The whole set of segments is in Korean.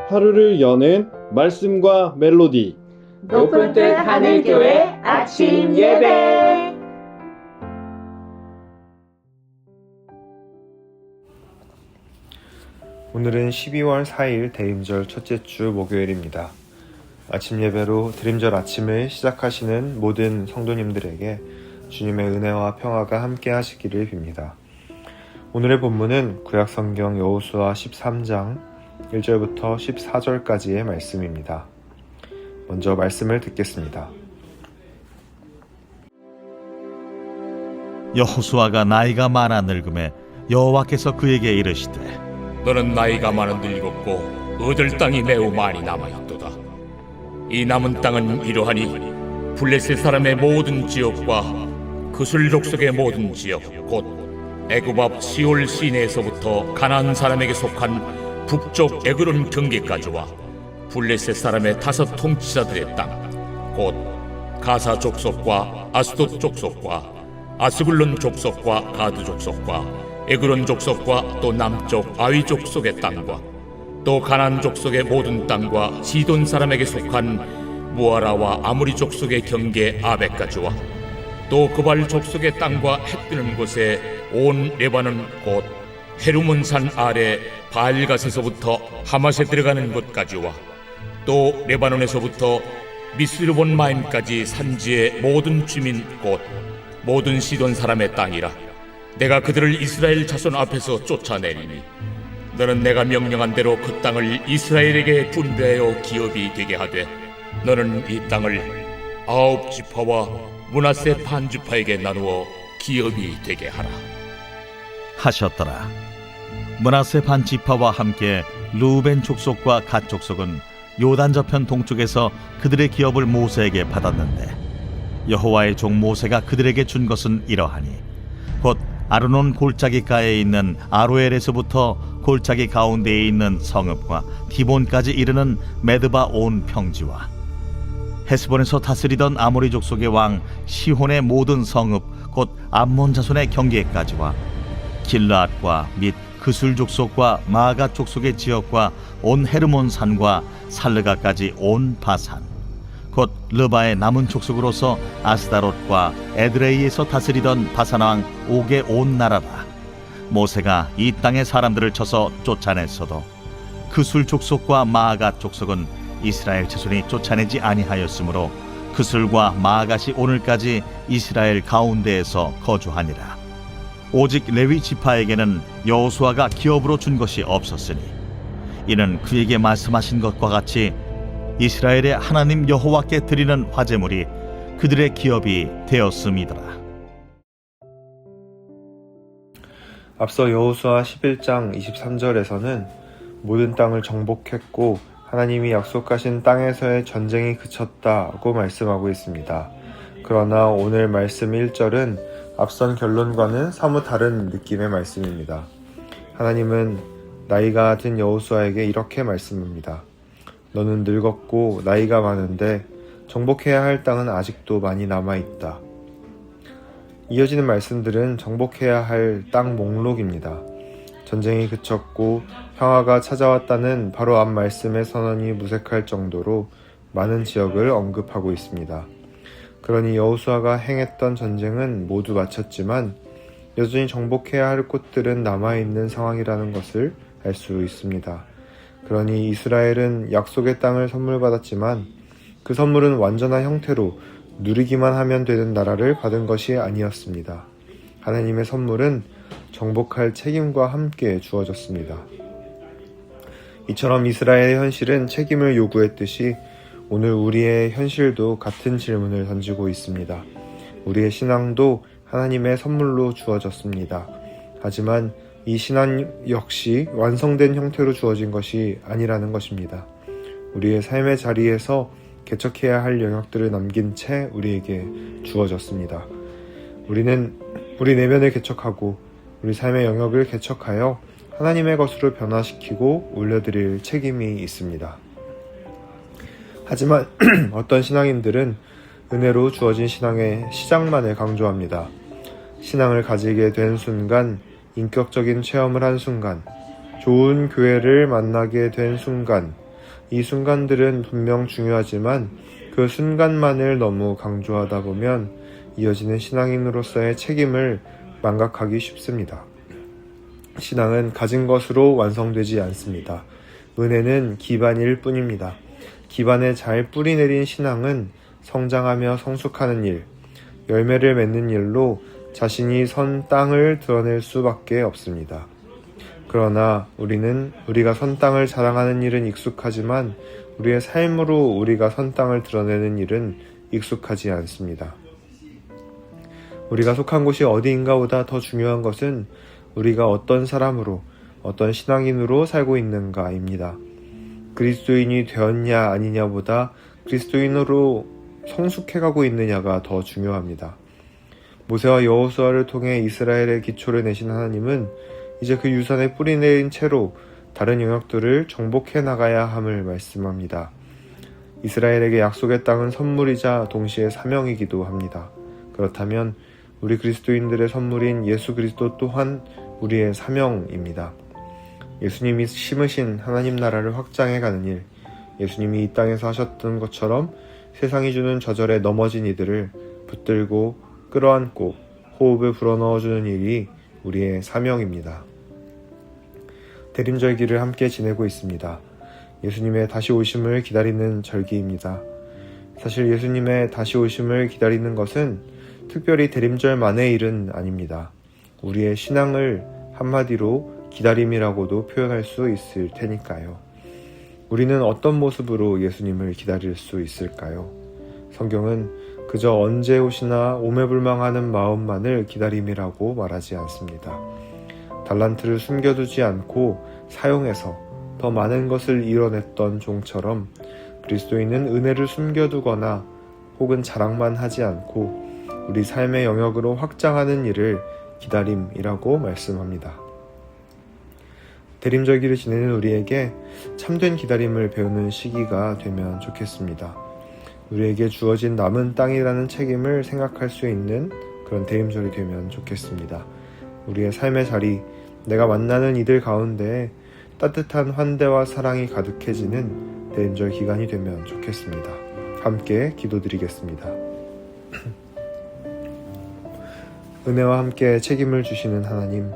하루를 여는 말씀과 멜로디. 높은 뜻 하늘교회 아침 예배. 오늘은 12월 4일 대림절 첫째 주 목요일입니다. 아침 예배로 대림절 아침을 시작하시는 모든 성도님들에게 주님의 은혜와 평화가 함께 하시기를 빕니다. 오늘의 본문은 구약성경 여호수아 13장 1절부터 14절까지의 말씀입니다. 먼저 말씀을 듣겠습니다. 여호수아가 나이가 많아 늙음에 여호와께서 그에게 이르시되 너는 나이가 많아 늙었고 얻을 땅이 매우 많이 남아있도다. 이 남은 땅은 이러하니 블레셋 사람의 모든 지역과 그술 족속의 모든 지역 곧 애굽 앞 시올 시내에서부터 가나안 사람에게 속한 북쪽 에그론 경계까지와 블레셋 사람의 5 통치자들의 땅 곧 가사 족속과 아스돗 족속과 아스글론 족속과 가드 족속과 에그론 족속과 또 남쪽 아위 족속의 땅과 또 가나안 족속의 모든 땅과 시돈 사람에게 속한 무아라와 아무리 족속의 경계 아벡까지와 또 그발 족속의 땅과 해 뜨는 곳에 온 레바논 곧 헤르몬 산 아래 바알갓에서부터 하맛에 들어가는 곳까지와 또 레바논에서부터 미스르본 마임까지 산지의 모든 주민 곧 모든 시돈 사람의 땅이라. 내가 그들을 이스라엘 자손 앞에서 쫓아내리니 너는 내가 명령한 대로 그 땅을 이스라엘에게 분배하여 기업이 되게 하되 너는 이 땅을 9 지파와 므낫세 반 지파에게 나누어 기업이 되게 하라 하셨더라. 므낫세 반 지파와 함께 르우벤 족속과 갓 족속은 요단 저편 동쪽에서 그들의 기업을 모세에게 받았는데 여호와의 종 모세가 그들에게 준 것은 이러하니 곧 아르논 골짜기가에 있는 아로엘에서부터 골짜기 가운데에 있는 성읍과 디본까지 이르는 메드바 온 평지와 헤스본에서 다스리던 아모리 족속의 왕 시혼의 모든 성읍 곧 암몬 자손의 경계까지와 길르앗과 및 그술 족속과 마가 족속의 지역과 온 헤르몬 산과 살르가까지 온 바산 곧 르바의 남은 족속으로서 아스다롯과 에드레이에서 다스리던 바산 왕 옥의 온 나라라. 모세가 이 땅의 사람들을 쳐서 쫓아냈어도 그술 족속과 마아갓 족속은 이스라엘 자손이 쫓아내지 아니하였으므로 그술과 마아갓이 오늘까지 이스라엘 가운데에서 거주하니라. 오직 레위 지파에게는 여호수아가 기업으로 준 것이 없었으니 이는 그에게 말씀하신 것과 같이 이스라엘의 하나님 여호와께 드리는 화제물이 그들의 기업이 되었음이더라. 앞서 여호수아 11장 23절에서는 모든 땅을 정복했고 하나님이 약속하신 땅에서의 전쟁이 그쳤다고 말씀하고 있습니다. 그러나 오늘 말씀 1절은 앞선 결론과는 사뭇 다른 느낌의 말씀입니다. 하나님은 나이가 든 여호수아에게 이렇게 말씀합니다. 너는 늙었고 나이가 많은데 정복해야 할 땅은 아직도 많이 남아있다. 이어지는 말씀들은 정복해야 할 땅 목록입니다. 전쟁이 그쳤고 평화가 찾아왔다는 바로 앞 말씀의 선언이 무색할 정도로 많은 지역을 언급하고 있습니다. 그러니 여호수아가 행했던 전쟁은 모두 마쳤지만 여전히 정복해야 할 곳들은 남아있는 상황이라는 것을 알 수 있습니다. 그러니 이스라엘은 약속의 땅을 선물 받았지만 그 선물은 완전한 형태로 누리기만 하면 되는 나라를 받은 것이 아니었습니다. 하나님의 선물은 정복할 책임과 함께 주어졌습니다. 이처럼 이스라엘의 현실은 책임을 요구했듯이 오늘 우리의 현실도 같은 질문을 던지고 있습니다. 우리의 신앙도 하나님의 선물로 주어졌습니다. 하지만 이 신앙 역시 완성된 형태로 주어진 것이 아니라는 것입니다. 우리의 삶의 자리에서 개척해야 할 영역들을 남긴 채 우리에게 주어졌습니다. 우리는 우리 내면을 개척하고 우리 삶의 영역을 개척하여 하나님의 것으로 변화시키고 올려드릴 책임이 있습니다. 하지만 어떤 신앙인들은 은혜로 주어진 신앙의 시작만을 강조합니다. 신앙을 가지게 된 순간, 인격적인 체험을 한 순간, 좋은 교회를 만나게 된 순간, 이 순간들은 분명 중요하지만 그 순간만을 너무 강조하다 보면 이어지는 신앙인으로서의 책임을 망각하기 쉽습니다. 신앙은 가진 것으로 완성되지 않습니다. 은혜는 기반일 뿐입니다. 기반에 잘 뿌리 내린 신앙은 성장하며 성숙하는 일, 열매를 맺는 일로 자신이 선 땅을 드러낼 수밖에 없습니다. 그러나 우리가 선 땅을 자랑하는 일은 익숙하지만 우리의 삶으로 우리가 선 땅을 드러내는 일은 익숙하지 않습니다. 우리가 속한 곳이 어디인가 보다 더 중요한 것은 우리가 어떤 사람으로, 어떤 신앙인으로 살고 있는가입니다. 그리스도인이 되었냐 아니냐보다 그리스도인으로 성숙해가고 있느냐가 더 중요합니다. 모세와 여호수아를 통해 이스라엘의 기초를 내신 하나님은 이제 그 유산에 뿌리 내린 채로 다른 영역들을 정복해 나가야 함을 말씀합니다. 이스라엘에게 약속의 땅은 선물이자 동시에 사명이기도 합니다. 그렇다면 우리 그리스도인들의 선물인 예수 그리스도 또한 우리의 사명입니다. 예수님이 심으신 하나님 나라를 확장해 가는 일, 예수님이 이 땅에서 하셨던 것처럼 세상이 주는 저절에 넘어진 이들을 붙들고 끌어안고 호흡을 불어넣어주는 일이 우리의 사명입니다. 대림절기를 함께 지내고 있습니다. 예수님의 다시 오심을 기다리는 절기입니다. 사실 예수님의 다시 오심을 기다리는 것은 특별히 대림절만의 일은 아닙니다. 우리의 신앙을 한마디로 기다림이라고도 표현할 수 있을 테니까요. 우리는 어떤 모습으로 예수님을 기다릴 수 있을까요? 성경은 그저 언제 오시나 오매불망하는 마음만을 기다림이라고 말하지 않습니다. 달란트를 숨겨두지 않고 사용해서 더 많은 것을 이뤄냈던 종처럼 그리스도인은 은혜를 숨겨두거나 혹은 자랑만 하지 않고 우리 삶의 영역으로 확장하는 일을 기다림이라고 말씀합니다. 대림절기를 지내는 우리에게 참된 기다림을 배우는 시기가 되면 좋겠습니다. 우리에게 주어진 남은 땅이라는 책임을 생각할 수 있는 그런 대림절이 되면 좋겠습니다. 우리의 삶의 자리, 내가 만나는 이들 가운데 따뜻한 환대와 사랑이 가득해지는 대림절 기간이 되면 좋겠습니다. 함께 기도드리겠습니다. 은혜와 함께 책임을 주시는 하나님,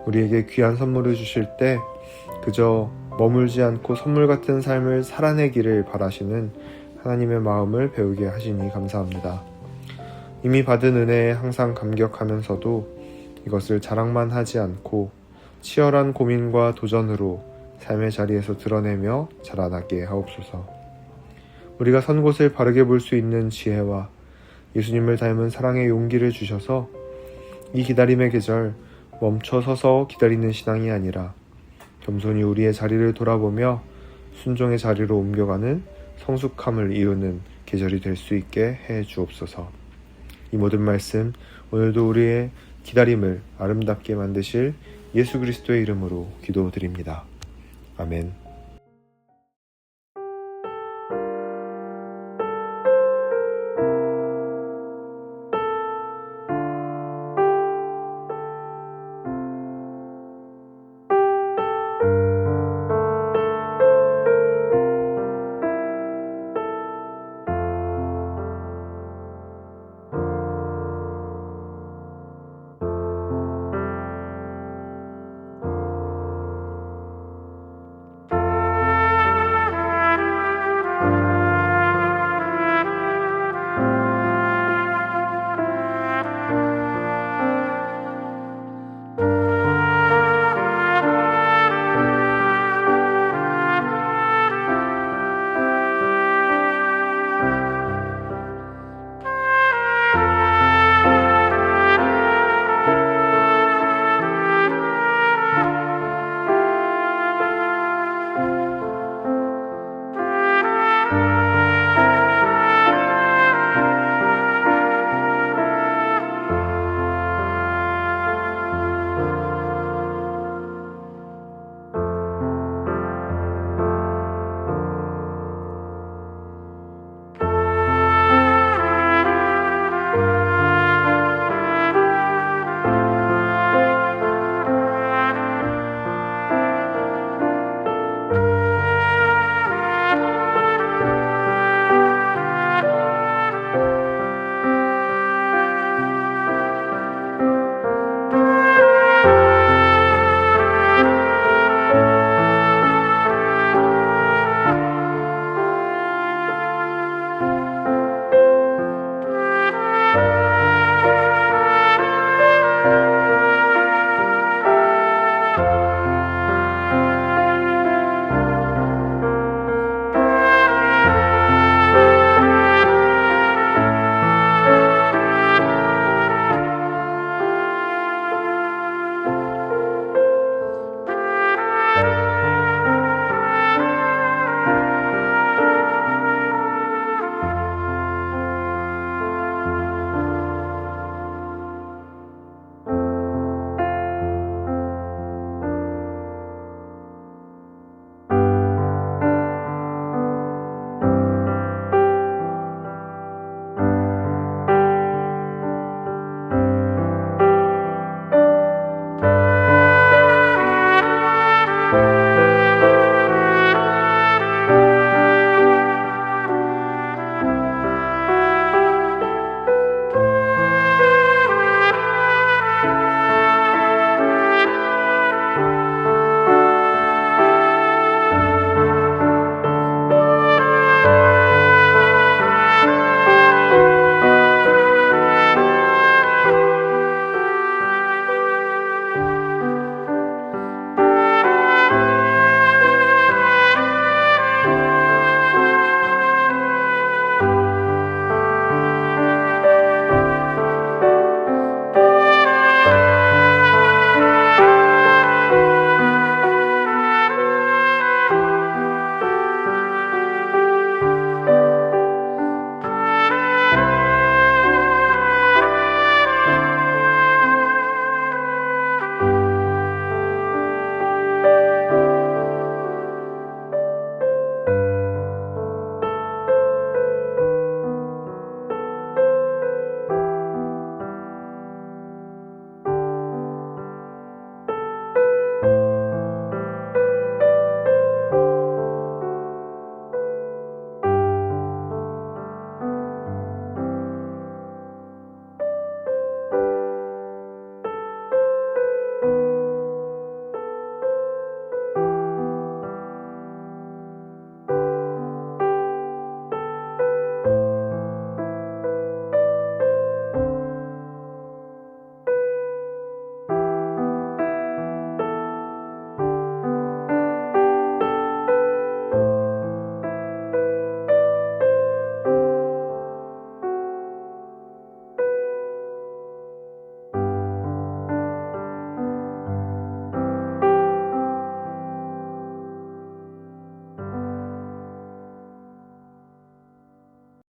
우리에게 귀한 선물을 주실 때 그저 머물지 않고 선물 같은 삶을 살아내기를 바라시는 하나님의 마음을 배우게 하시니 감사합니다. 이미 받은 은혜에 항상 감격하면서도 이것을 자랑만 하지 않고 치열한 고민과 도전으로 삶의 자리에서 드러내며 자라나게 하옵소서. 우리가 선 곳을 바르게 볼 수 있는 지혜와 예수님을 닮은 사랑의 용기를 주셔서 이 기다림의 계절 멈춰 서서 기다리는 신앙이 아니라 겸손히 우리의 자리를 돌아보며 순종의 자리로 옮겨가는 성숙함을 이루는 계절이 될 수 있게 해 주옵소서. 이 모든 말씀 오늘도 우리의 기다림을 아름답게 만드실 예수 그리스도의 이름으로 기도드립니다. 아멘.